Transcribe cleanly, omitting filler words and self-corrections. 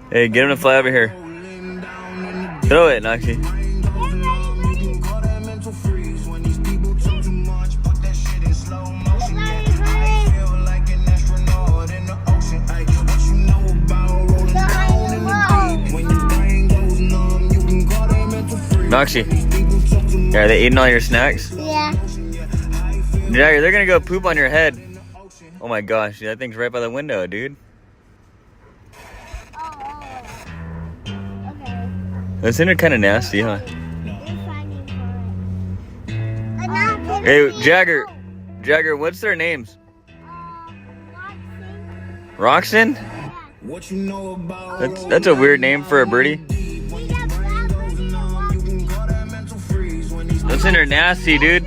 Hey, get him to fly over here. Throw it, Noxie. Noxie, are they eating all your snacks? Yeah. Jagger, they're gonna go poop on your head. Oh my gosh, that thing's right by the window, dude. Okay. Those things are kind of nasty, huh? Hey, Jagger, what's their names? Roxon? That's a weird name for a birdie. Those things are nasty, dude.